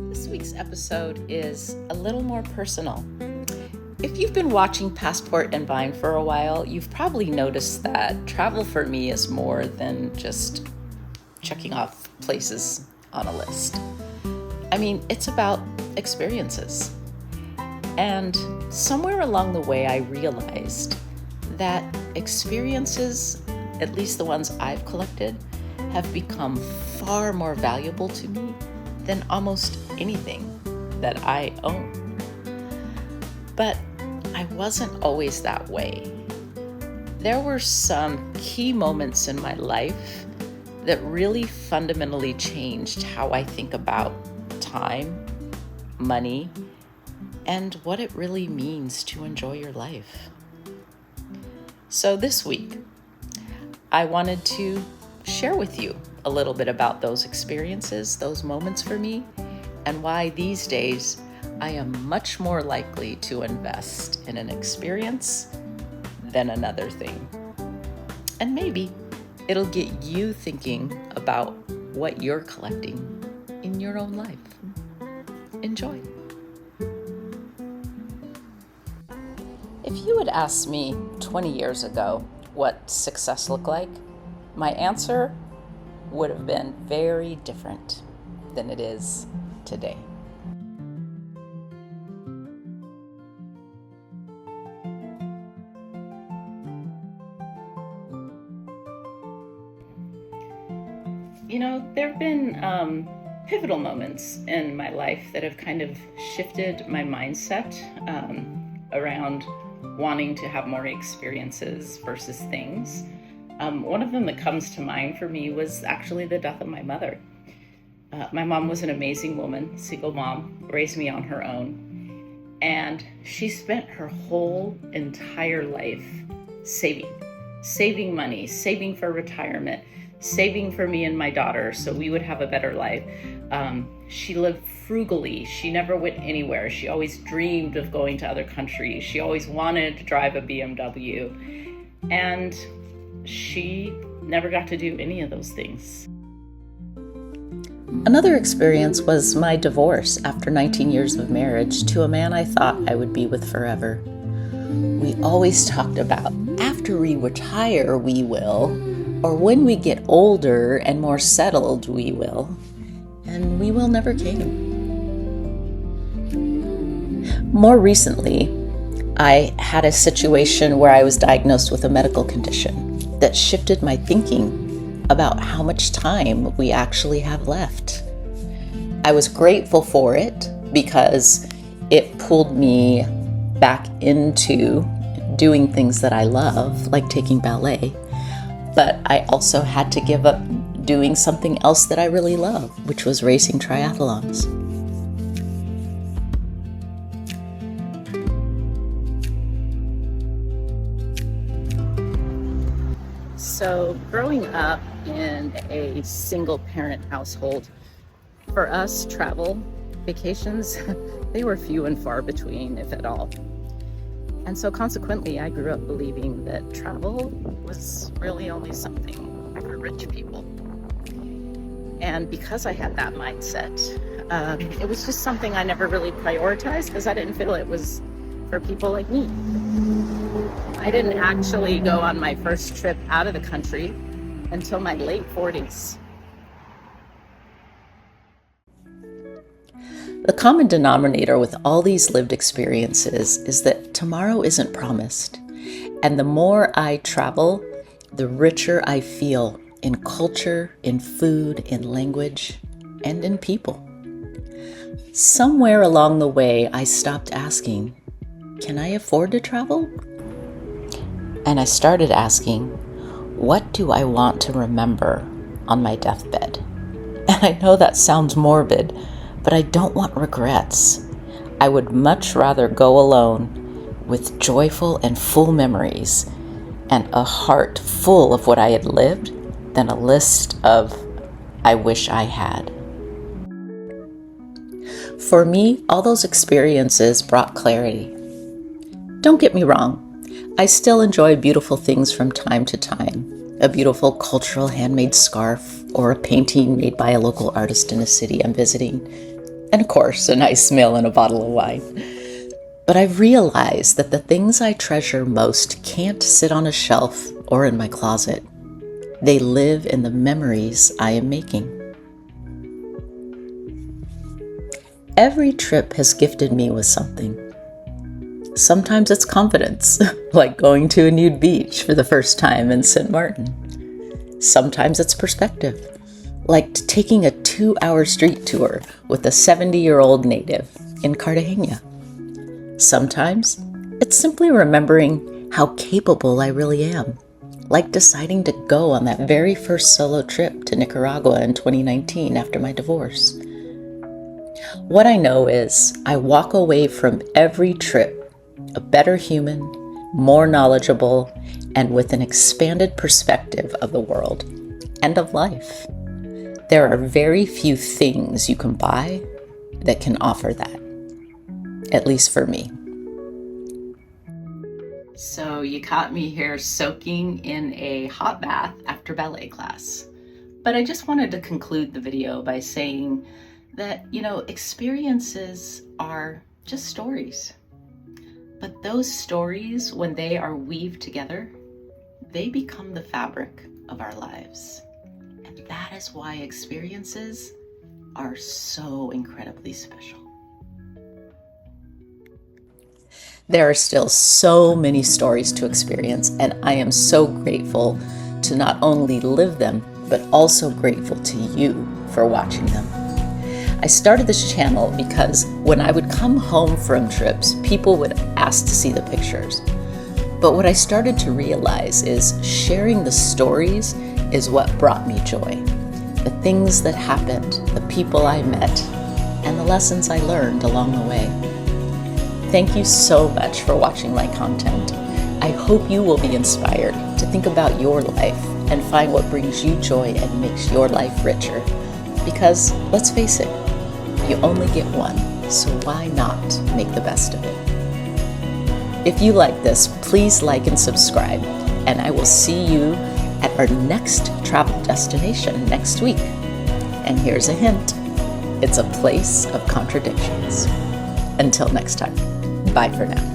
This week's episode is a little more personal. If you've been watching Passport and Bind for a while, you've probably noticed that travel for me is more than just checking off places on a list. I mean, it's about experiences. And somewhere along the way, I realized that experiences, at least the ones I've collected, have become far more valuable to me than almost anything that I own. But I wasn't always that way. There were some key moments in my life that really fundamentally changed how I think about time, money, and what it really means to enjoy your life. So this week, I wanted to share with you a little bit about those experiences, those moments for me, and why these days I am much more likely to invest in an experience than another thing. And maybe it'll get you thinking about what you're collecting in your own life. Enjoy. If you had asked me 20 years ago what success looked like, my answer would have been very different than it is today. You know, there have been pivotal moments in my life that have kind of shifted my mindset around wanting to have more experiences versus things. One of them that comes to mind for me was actually the death of my mother. My mom was an amazing woman, single mom, raised me on her own, and she spent her whole entire life saving money, saving for retirement, saving for me and my daughter so we would have a better life. She lived frugally. She never went anywhere. She always dreamed of going to other countries. She always wanted to drive a BMW. And she never got to do any of those things. Another experience was my divorce after 19 years of marriage to a man I thought I would be with forever. We always talked about after we retire, we will, or when we get older and more settled, we will. And we will never came. More recently, I had a situation where I was diagnosed with a medical condition that shifted my thinking about how much time we actually have left. I was grateful for it because it pulled me back into doing things that I love, like taking ballet. But I also had to give up doing something else that I really love, which was racing triathlons. So growing up in a single parent household, for us, travel, vacations, they were few and far between, if at all. And so consequently, I grew up believing that travel was really only something for rich people. And because I had that mindset, it was just something I never really prioritized because I didn't feel it was for people like me. I didn't actually go on my first trip out of the country until my late 40s. The common denominator with all these lived experiences is that tomorrow isn't promised. And the more I travel, the richer I feel in culture, in food, in language, and in people. Somewhere along the way, I stopped asking, can I afford to travel? And I started asking, what do I want to remember on my deathbed? And I know that sounds morbid, but I don't want regrets. I would much rather go alone with joyful and full memories and a heart full of what I had lived than a list of I wish I had. For me, all those experiences brought clarity. Don't get me wrong, I still enjoy beautiful things from time to time. A beautiful cultural handmade scarf or a painting made by a local artist in a city I'm visiting. And of course, a nice meal and a bottle of wine. But I've realized that the things I treasure most can't sit on a shelf or in my closet. They live in the memories I am making. Every trip has gifted me with something. Sometimes it's confidence, like going to a nude beach for the first time in St. Martin. Sometimes it's perspective, like taking a 2-hour street tour with a 70-year-old native in Cartagena. Sometimes it's simply remembering how capable I really am, like deciding to go on that very first solo trip to Nicaragua in 2019 after my divorce. What I know is I walk away from every trip a better human, more knowledgeable, and with an expanded perspective of the world and of life. There are very few things you can buy that can offer that, at least for me. So you caught me here soaking in a hot bath after ballet class. But I just wanted to conclude the video by saying that, experiences are just stories. But those stories, when they are weaved together, they become the fabric of our lives. And that is why experiences are so incredibly special. There are still so many stories to experience, and I am so grateful to not only live them, but also grateful to you for watching them. I started this channel because when I would come home from trips, people would ask to see the pictures. But what I started to realize is sharing the stories is what brought me joy. The things that happened, the people I met, and the lessons I learned along the way. Thank you so much for watching my content. I hope you will be inspired to think about your life and find what brings you joy and makes your life richer. Because let's face it, you only get one, so why not make the best of it? If you like this, please like and subscribe, and I will see you at our next travel destination next week. And here's a hint, it's a place of contradictions. Until next time, bye for now.